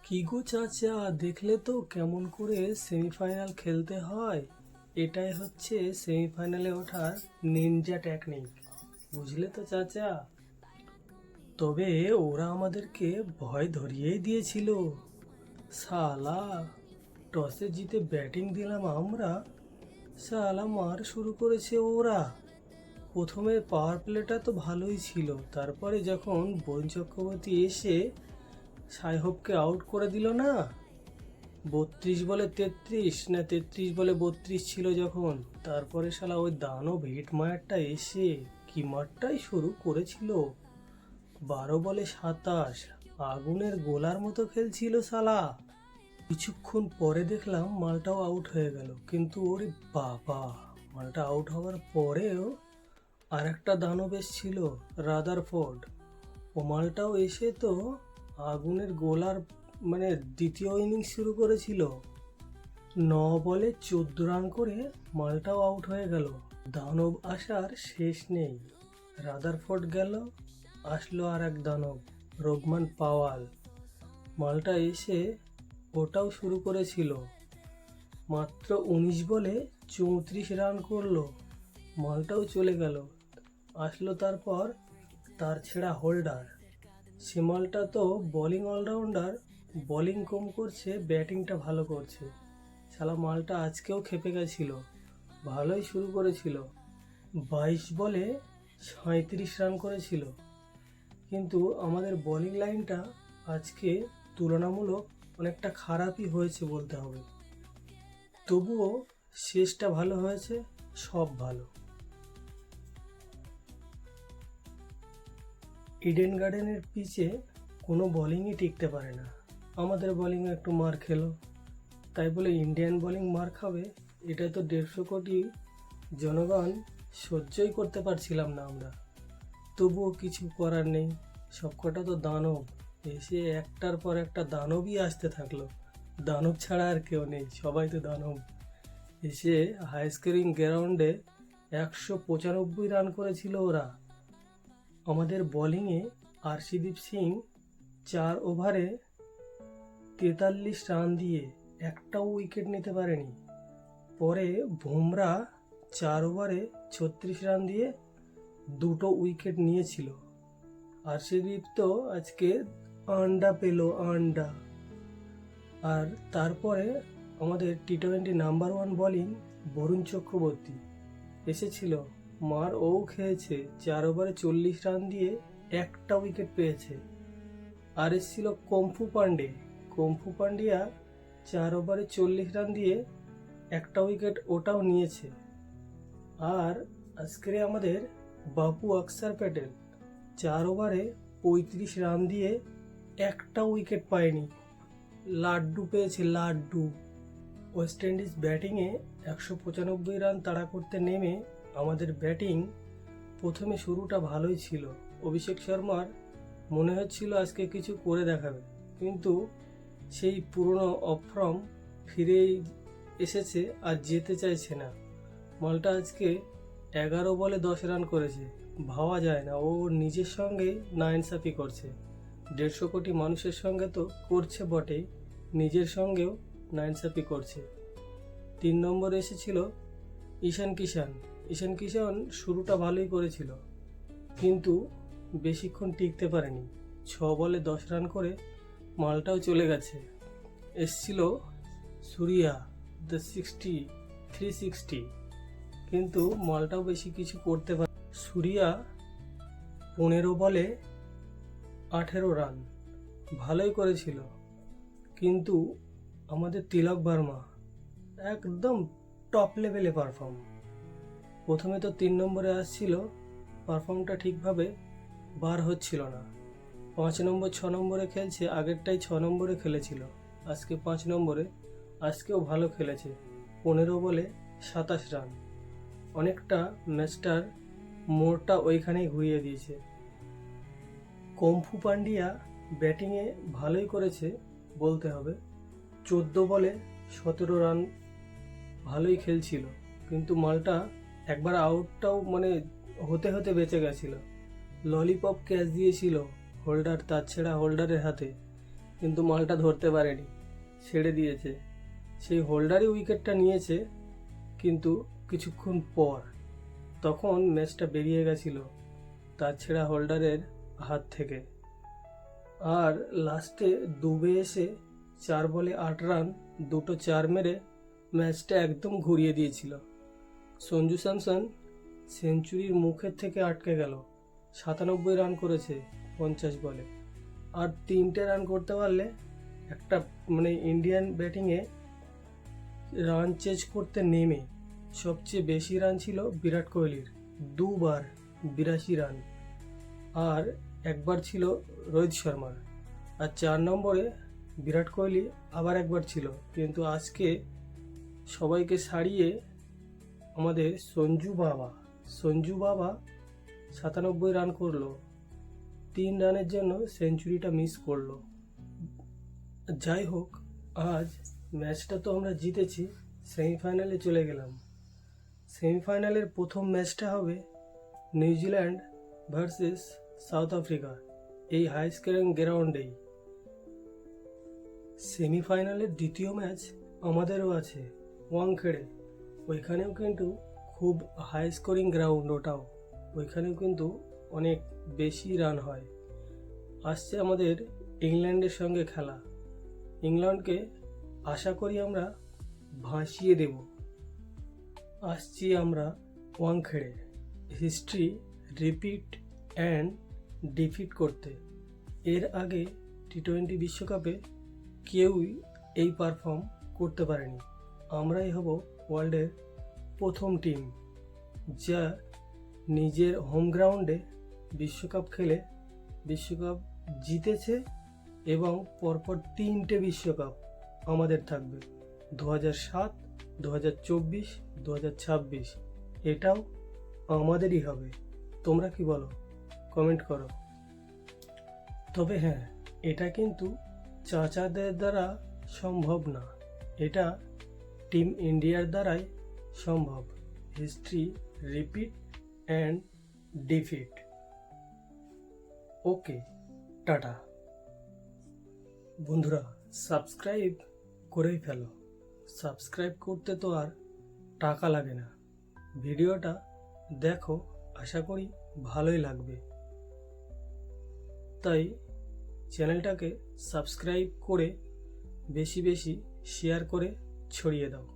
কি গো চাচা, দেখলে তো কেমন করে সেমিফাইনাল খেলতে হয়। এটাই হচ্ছে সেমিফাইনালে ওঠার নিনজা টেকনিক, বুঝলে তো চাচা। তবে ওরা আমাদেরকে ভয় ধরিয়েই দিয়েছিল। শালা, টসে জিতে ব্যাটিং দিলাম আমরা, শালা মার শুরু করেছে ওরা। প্রথমে পাওয়ার প্লেটা তো ভালোই ছিল, তারপরে যখন বরুণ চক্রবর্তী এসে সাইহোপকে আউট করে দিল না, 32 বলে 33 না 33 বলে 32 ছিল যখন, তারপরে শালা ওই দানব হিটমায়ারটা এসে কি মারটাই শুরু করেছিল। 12 বলে 27, আগুনের গোলার মতো খেলছিল শালা। কিছুক্ষণ পরে দেখলাম মালটাও আউট হয়ে গেল, কিন্তু ওরে বাবা, মালটা আউট হওয়ার পরেও আর একটা দানব এসছিল, রাদারফোর্ড। ও মালটাও এসে তো আগুনের গোলার মানে দ্বিতীয় ইনিংস শুরু করেছিল। 9 বলে 14 রান করে মালটাও আউট হয়ে গেল। দানব আসার শেষ নেই। রাদারফোর্ড গেল, আসলো আর এক দানব, রোগমান পাওয়াল। মালটা এসে ওটাও শুরু করেছিল। মাত্র 19 বলে 34 রান করলো, মালটাও চলে গেল। আসলো তারপর তার ছেঁড়া হোল্ডার। সে মালটা তো বোলিং অলরাউন্ডার, বোলিং কম করছে, ব্যাটিংটা ভালো করছে। শালা মালটা আজকেও খেপে গেছিল, ভালোই শুরু করেছিল। 22 বলে 37 রান করেছিল। কিন্তু আমাদের বোলিং লাইনটা আজকে তুলনামূলক অনেকটা খারাপই হয়েছে বলতে হবে। তবুও শেষটা ভালো হয়েছে, সব ভালো। ইডেন গার্ডেনের পিচে কোনো বোলিংই টিকতে পারে না। আমাদের বোলিংয়ে একটু মার খেলো, তাই বলে ইন্ডিয়ান বোলিং মার খাবে, এটা তো 150 কোটি জনগণ সহ্যই করতে পারছিলাম না আমরা। তবুও কিছু করার নেই, সবকটা তো দানব, এসে একটার পর একটা দানবই আসতে থাকলো। দানব ছাড়া আর কেউ নেই, সবাই তো দানব। এসে হাই স্কোরিং গ্রাউন্ডে 195 রান করেছিল ওরা। আমাদের বোলিংয়ে আরশিদীপ সিং 4 ওভারে 43 রান দিয়ে একটাও উইকেট নিতে পারেনি। পরে বুমরা 4 ওভারে 36 রান দিয়ে 2টো উইকেট নিয়েছিল। আরশিদীপ তো আজকে আন্ডা পেল, আন্ডা। আর তারপরে আমাদের টি-20 নাম্বার 1 বোলিং বরুণ চক্রবর্তী এসেছিল, মার ও খেয়েছে। 4 ওভারে 40 রান দিয়ে একটা উইকেট পেয়েছে। আর এসেছিল কম্ফু পান্ডিয়া 4 ওভারে 40 রান দিয়ে একটা উইকেট, ওটাও নিয়েছে। আর আজকে আমাদের বাপু আকসার প্যাটেল 4 ওভারে 35 রান দিয়ে একটা উইকেট পায়নি, লাড্ডু পেয়েছে, লাড্ডু। ওয়েস্ট ইন্ডিজ ব্যাটিংয়ে 195 রান তাড়া করতে নেমে আমাদের ব্যাটিং প্রথমে শুরুটা ভালোই ছিল। অভিষেক শর্মার মনে হচ্ছিল আজকে কিছু করে দেখাবে, কিন্তু সেই পুরনো অফর্ম ফিরেই এসেছে, আর যেতে চাইছে না। মালটা আজকে 11 বলে 10 রান করেছে, ভাবা যায় না। ও নিজের সঙ্গে নাইনসাফি করছে। 150 কোটি মানুষের সঙ্গে তো করছে বটেই, নিজের সঙ্গেও নাইনসাফি করছে। 3 নম্বরে এসেছিল ঈশান কিষান শুরুটা ভালোই করেছিল, কিন্তু বেশিক্ষণ টিকতে পারেনি। 6 বলে 10 রান করে মালটাও চলে গেছে। এসছিল সুরিয়া, দ্য 360, কিন্তু মালটাও বেশি কিছু করতে পারে। সুরিয়া 15 বলে 18 রান ভালোই করেছিল, কিন্তু আমাদের তিলক ভার্মা একদম টপ লেভেলে পারফর্ম। প্রথমে তো 3 নম্বরে আসছিল, পারফর্মটা ঠিকভাবে বার হচ্ছিল না। 5 নম্বর 6 নম্বরে খেলছে, আগেরটাই 6 নম্বরে খেলেছিল, আজকে 5 নম্বরে। আজকেও ভালো খেলেছে, 15 বলে 27 রান। অনেকটা ম্যাচটার মোড়টা ওইখানেই ঘুরিয়ে দিয়েছে। কম্ফু পান্ডিয়া ব্যাটিংয়ে ভালোই করেছে বলতে হবে। 14 বলে 17 রান ভালোই খেলছিল, কিন্তু মালটা একবার আউটটাও হতে হতে বেঁচে গেছিল। ললিপপ ক্যাচ দিয়েছিল হোল্ডার, তার ছেঁড়া হোল্ডারের হাতে, কিন্তু মালটা ধরতে পারেনি, ছেড়ে দিয়েছে। সেই হোল্ডারই উইকেটটা নিয়েছে, কিন্তু কিছুক্ষণ পর তখন ম্যাচটা বেরিয়ে গেছিল তার ছেঁড়া হোল্ডারের হাত থেকে। আর লাস্টে ডুবে এসে 4 বলে 8 রান, 2টো 4 মেরে ম্যাচটা একদম ঘুরিয়ে দিয়েছিল। সঞ্জু স্যামসন সেঞ্চুরির মুখের থেকে আটকে গেল। 97 রান করেছে 50 বলে। আর 3টে রান করতে পারলে একটা ইন্ডিয়ান ব্যাটিংয়ে রান চেজ করতে নেমে সবচেয়ে বেশি রান ছিল বিরাট কোহলির, 2 বার 82 রান। আর একবার ছিল রোহিত শর্মার। আর 4 নম্বরে বিরাট কোহলি আবার একবার ছিল। কিন্তু আজকে সবাইকে ছাড়িয়ে আমাদের সঞ্জু বাবা 97 রান করলো, 3 রানের জন্য সেঞ্চুরিটা মিস করলো। যাই হোক, আজ ম্যাচটা তো আমরা জিতেছি, সেমিফাইনালে চলে গেলাম। সেমিফাইনালের প্রথম ম্যাচটা হবে নিউজিল্যান্ড ভার্সেস সাউথ আফ্রিকা, এই হাই স্কোরিং গ্রাউন্ডেই। সেমিফাইনালের দ্বিতীয় ম্যাচ আমাদেরও আছে ওয়াংখেড়ে। ওইখানেও কিন্তু খুব হাই স্কোরিং গ্রাউন্ড, ওটাও ওইখানেও কিন্তু অনেক বেশি রান হয়। আসছে আমাদের ইংল্যান্ডের সঙ্গে খেলা। ইংল্যান্ডকে আশা করি আমরা ভাসিয়ে দেব। আসছি আমরা Wankhede history repeat and defeat করতে। এর আগে টি-20 বিশ্বকাপে কেউই এই পারফর্ম করতে পারেনি। আমরাই হব ওয়ার্ল্ডের প্রথম টিম যা নিজের হোম গ্রাউন্ডে বিশ্বকাপ খেলে বিশ্বকাপ জিতেছে, এবং পরপর 3টে বিশ্বকাপ আমাদের থাকবে, 2007, 2024, 2026। এটাও আমাদেরই হবে। তোমরা কি বলো? কমেন্ট করো। তবে হ্যাঁ, এটা কিন্তু চাচাদের দ্বারা সম্ভব না, এটা টিম ইন্ডিয়ার দ্বারাই সম্ভব। History repeat and defeat. Okay, tata. বন্ধুরা, সাবস্ক্রাইব করেই ফেলো। সাবস্ক্রাইব করতে তো আর টাকা লাগে না। ভিডিওটা দেখো, আশা করি ভালোই লাগবে। তাই চ্যানেলটাকে সাবস্ক্রাইব করে বেশি বেশি শেয়ার করে ছড়িয়ে দাও।